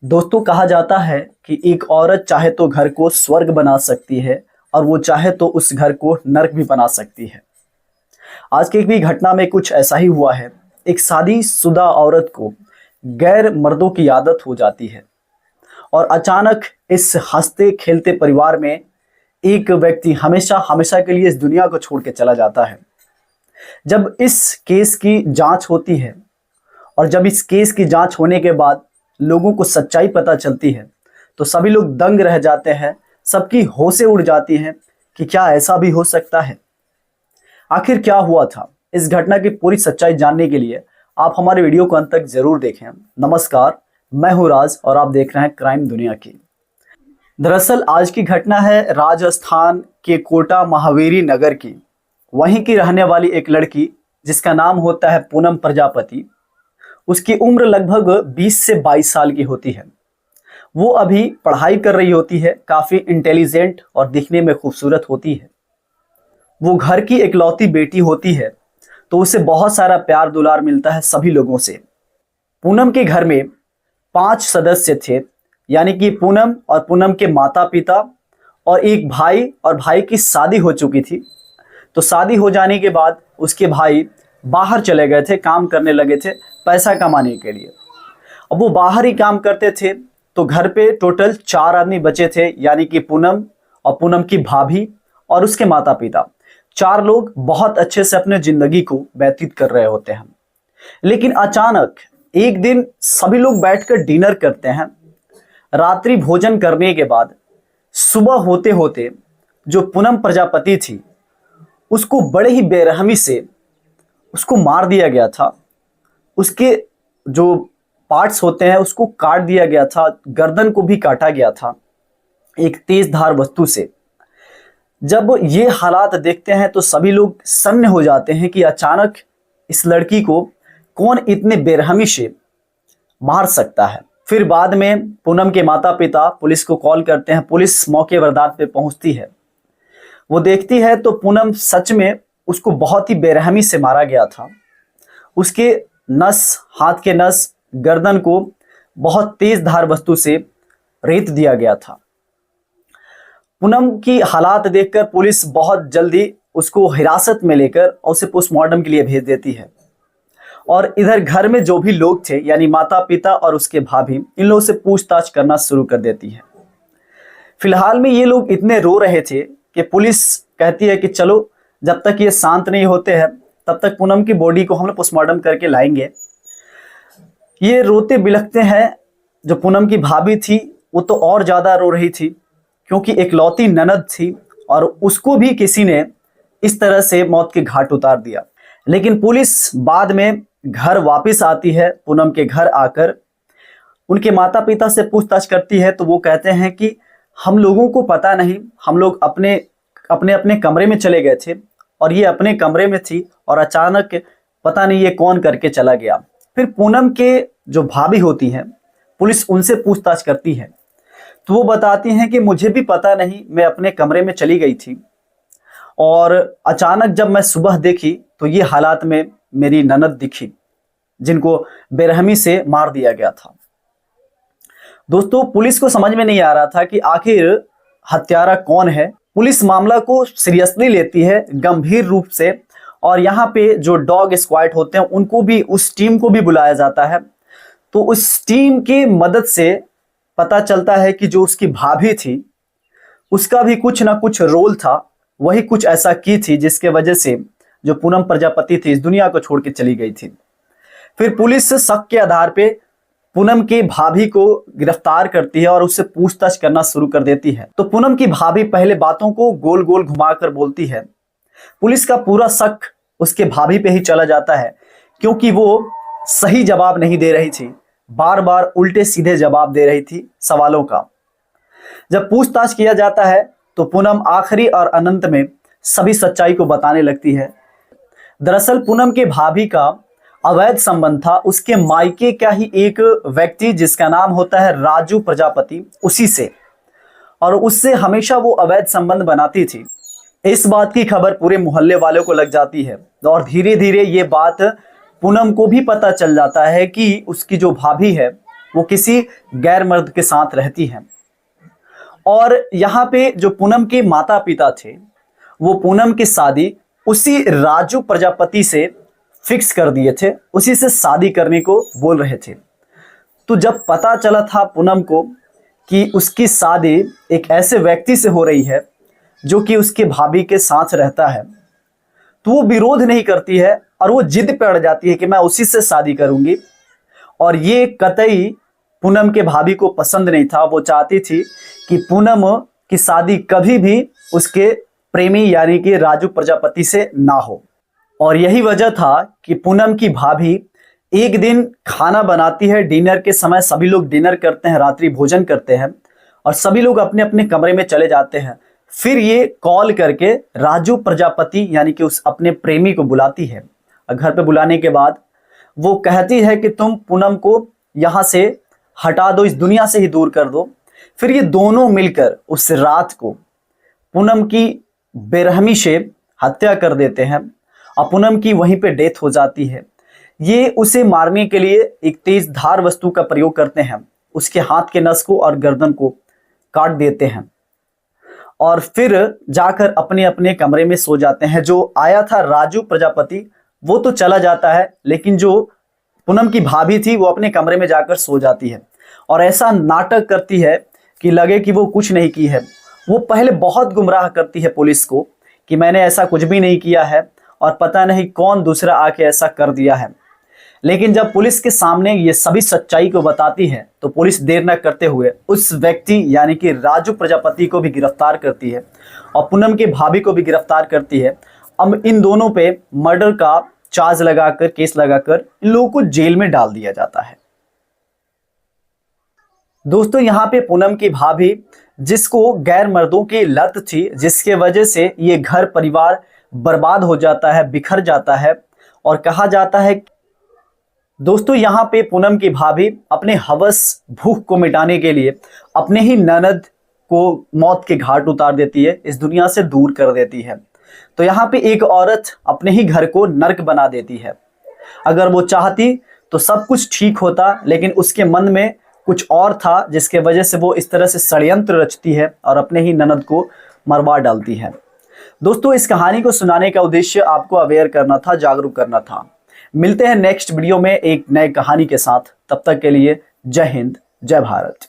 दोस्तों, कहा जाता है कि एक औरत चाहे तो घर को स्वर्ग बना सकती है और वो चाहे तो उस घर को नर्क भी बना सकती है। आज की एक भी घटना में कुछ ऐसा ही हुआ है। एक शादीशुदा औरत को गैर मर्दों की आदत हो जाती है और अचानक इस हंसते खेलते परिवार में एक व्यक्ति हमेशा हमेशा के लिए इस दुनिया को छोड़ के चला जाता है। जब इस केस की जांच होती है और जब इस केस की जांच होने के बाद लोगों को सच्चाई पता चलती है तो सभी लोग दंग रह जाते हैं। सबकी होशें उड़ जाती हैं कि क्या ऐसा भी हो सकता है। आखिर क्या हुआ था, इस घटना की पूरी सच्चाई जानने के लिए आप हमारे वीडियो को अंत तक जरूर देखें। नमस्कार, मैं हूं राज और आप देख रहे हैं क्राइम दुनिया की। दरअसल आज की घटना है राजस्थान के कोटा महावीरी नगर की। वहीं की रहने वाली एक लड़की जिसका नाम होता है पूनम प्रजापति। उसकी उम्र लगभग 20 से 22 साल की होती है। वो अभी पढ़ाई कर रही होती है, काफी इंटेलिजेंट और दिखने में खूबसूरत होती है। वो घर की इकलौती बेटी होती है तो उसे बहुत सारा प्यार दुलार मिलता है सभी लोगों से। पूनम के घर में 5 सदस्य थे, यानी कि पूनम और पूनम के माता पिता और एक भाई, और भाई की शादी हो चुकी थी। तो शादी हो जाने के बाद उसके भाई बाहर चले गए थे, काम करने लगे थे पैसा कमाने के लिए। अब वो बाहर ही काम करते थे तो घर पे टोटल 4 आदमी बचे थे, यानी कि पूनम और पूनम की भाभी और उसके माता पिता। 4 लोग बहुत अच्छे से अपने जिंदगी को व्यतीत कर रहे होते हैं। लेकिन अचानक एक दिन सभी लोग बैठकर डिनर करते हैं। रात्रि भोजन करने के बाद सुबह होते होते जो पूनम प्रजापति थी उसको बड़े ही बेरहमी से उसको मार दिया गया था। उसके जो पार्ट्स होते हैं उसको काट दिया गया था, गर्दन को भी काटा गया था एक तेज धार वस्तु से। जब ये हालात देखते हैं तो सभी लोग सन्न हो जाते हैं कि अचानक इस लड़की को कौन इतने बेरहमी से मार सकता है। फिर बाद में पूनम के माता पिता पुलिस को कॉल करते हैं। पुलिस मौके वारदात पे पहुंचती है। वो देखती है तो पूनम सच में उसको बहुत ही बेरहमी से मारा गया था। उसके नस, हाथ के नस, गर्दन को बहुत तेज धार वस्तु से रेत दिया गया था। पूनम की हालात देखकर पुलिस बहुत जल्दी उसको हिरासत में लेकर और उसे पोस्टमार्टम के लिए भेज देती है। और इधर घर में जो भी लोग थे, यानी माता पिता और उसके भाभी, इन लोगों से पूछताछ करना शुरू कर देती है। फिलहाल में ये लोग इतने रो रहे थे कि पुलिस कहती है कि चलो, जब तक ये शांत नहीं होते हैं तब तक पूनम की बॉडी को हम लोग पोस्टमार्टम करके लाएंगे। ये रोते बिलखते हैं। जो पूनम की भाभी थी वो तो और ज्यादा रो रही थी, क्योंकि एकलौती ननद थी और उसको भी किसी ने इस तरह से मौत के घाट उतार दिया। लेकिन पुलिस बाद में घर वापस आती है। पूनम के घर आकर उनके माता पिता से पूछताछ करती है तो वो कहते हैं कि हम लोगों को पता नहीं, हम लोग अपने अपने कमरे में चले गए थे और ये अपने कमरे में थी और अचानक पता नहीं ये कौन करके चला गया। फिर पूनम के जो भाभी होती हैं, पुलिस उनसे पूछताछ करती है तो वो बताती हैं कि मुझे भी पता नहीं, मैं अपने कमरे में चली गई थी और अचानक जब मैं सुबह देखी तो ये हालात में मेरी ननद दिखी जिनको बेरहमी से मार दिया गया था। दोस्तों, पुलिस को समझ में नहीं आ रहा था कि आखिर हत्यारा कौन है। पुलिस मामला को सीरियसली लेती है, गंभीर रूप से, और यहाँ पे जो डॉग स्क्वाड होते हैं उनको भी, उस टीम को भी बुलाया जाता है। तो उस टीम की मदद से पता चलता है कि जो उसकी भाभी थी उसका भी कुछ ना कुछ रोल था। वही कुछ ऐसा की थी जिसके वजह से जो पूनम प्रजापति थी इस दुनिया को छोड़ के चली गई थी। फिर पुलिस शक के आधार पे पूनम की भाभी को गिरफ्तार करती है और उससे पूछताछ करना शुरू कर देती है। तो पूनम की भाभी पहले बातों को गोल गोल घुमाकर बोलती है। पुलिस का पूरा शक उसके भाभी पे ही चला जाता है, क्योंकि वो सही जवाब नहीं दे रही थी, बार बार उल्टे सीधे जवाब दे रही थी सवालों का। जब पूछताछ किया जाता है तो पूनम आखिरी और अनंत में सभी सच्चाई को बताने लगती है। दरअसल पूनम के भाभी का अवैध संबंध था उसके मायके का ही एक व्यक्ति जिसका नाम होता है राजू प्रजापति, उसी से, और उससे हमेशा वो अवैध संबंध बनाती थी। इस बात की खबर पूरे मोहल्ले वालों को लग जाती है और धीरे धीरे ये बात पूनम को भी पता चल जाता है कि उसकी जो भाभी है वो किसी गैर मर्द के साथ रहती है। और यहाँ पे जो पूनम के माता पिता थे वो पूनम की शादी उसी राजू प्रजापति से फिक्स कर दिए थे, उसी से शादी करने को बोल रहे थे। तो जब पता चला था पूनम को कि उसकी शादी एक ऐसे व्यक्ति से हो रही है जो कि उसके भाभी के साथ रहता है, तो वो विरोध नहीं करती है और वो जिद पे अड़ जाती है कि मैं उसी से शादी करूंगी। और ये कतई पूनम के भाभी को पसंद नहीं था। वो चाहती थी कि पूनम की शादी कभी भी उसके प्रेमी यानी कि राजू प्रजापति से ना हो। और यही वजह था कि पूनम की भाभी एक दिन खाना बनाती है, डिनर के समय सभी लोग डिनर करते हैं, रात्रि भोजन करते हैं और सभी लोग अपने अपने कमरे में चले जाते हैं। फिर ये कॉल करके राजू प्रजापति यानी कि उस अपने प्रेमी को बुलाती है। घर पे बुलाने के बाद वो कहती है कि तुम पूनम को यहाँ से हटा दो, इस दुनिया से ही दूर कर दो। फिर ये दोनों मिलकर उस रात को पूनम की बेरहमी से हत्या कर देते हैं और पूनम की वहीं पे डेथ हो जाती है। ये उसे मारने के लिए एक तेज धार वस्तु का प्रयोग करते हैं, उसके हाथ के नस को और गर्दन को काट देते हैं और फिर जाकर अपने अपने कमरे में सो जाते हैं। जो आया था राजू प्रजापति वो तो चला जाता है, लेकिन जो पूनम की भाभी थी वो अपने कमरे में जाकर सो जाती है और ऐसा नाटक करती है कि लगे कि वो कुछ नहीं की है। वो पहले बहुत गुमराह करती है पुलिस को कि मैंने ऐसा कुछ भी नहीं किया है और पता नहीं कौन दूसरा आके ऐसा कर दिया है। लेकिन जब पुलिस के सामने ये सभी सच्चाई को बताती है तो पुलिस देर न करते हुए उस व्यक्ति यानी कि राजू प्रजापति को भी गिरफ्तार करती है और पूनम के भाभी को भी गिरफ्तार करती है। अब इन दोनों पे मर्डर का चार्ज लगाकर, केस लगाकर इन लोगों को जेल में डाल दिया जाता है। दोस्तों यहाँ पे पूनम की भाभी जिसको गैर मर्दों की लत थी, जिसके वजह से ये घर परिवार बर्बाद हो जाता है, बिखर जाता है और कहा जाता है। दोस्तों यहाँ पे पूनम की भाभी अपने हवस भूख को मिटाने के लिए अपने ही ननद को मौत के घाट उतार देती है, इस दुनिया से दूर कर देती है। तो यहाँ पे एक औरत अपने ही घर को नर्क बना देती है। अगर वो चाहती तो सब कुछ ठीक होता, लेकिन उसके मन में कुछ और था जिसके वजह से वो इस तरह से षड्यंत्र रचती है और अपने ही ननद को मरवा डालती है। दोस्तों इस कहानी को सुनाने का उद्देश्य आपको अवेयर करना था, जागरूक करना था। मिलते हैं नेक्स्ट वीडियो में एक नए कहानी के साथ। तब तक के लिए जय हिंद, जय भारत।